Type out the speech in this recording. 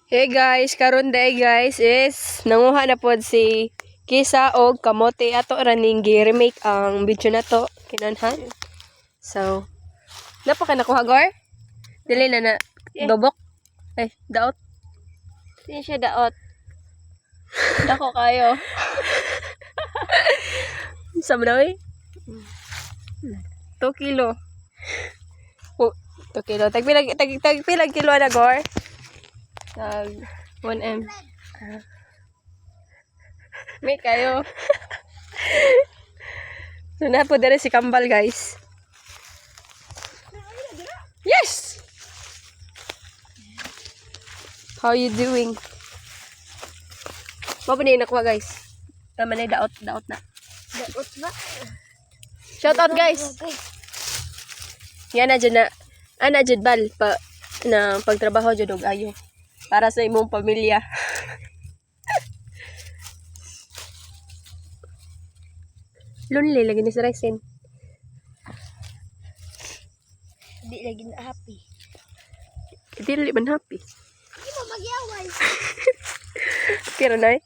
Hey guys, karon day guys is nanguha na pod si Kisa og kamote ato raning gi-remake ang video na to kinanhan. So, napaka nakuha gor? Dili na dobok. Ay, daot. Hindi siya daot. Dako kayo. Sabi daw eh. 2 kilo. Oh, 2 kilo. Tagpilag kilo na gor. Tag 1M. May kayo. So na po dere si Kambal guys. Yes! How you doing? Mo pa ni nakuha guys. Tama na daot na. Daot ba? Shout out guys. Yan na dyan na. Ana dyan bal pa na pagtrabaho dyan og ayo. Para sa imong pamilya. Lonely lagi ni si Ryzen. Hindi lagi na happy. Hindi man happy. Hindi mo magyaway. Pero na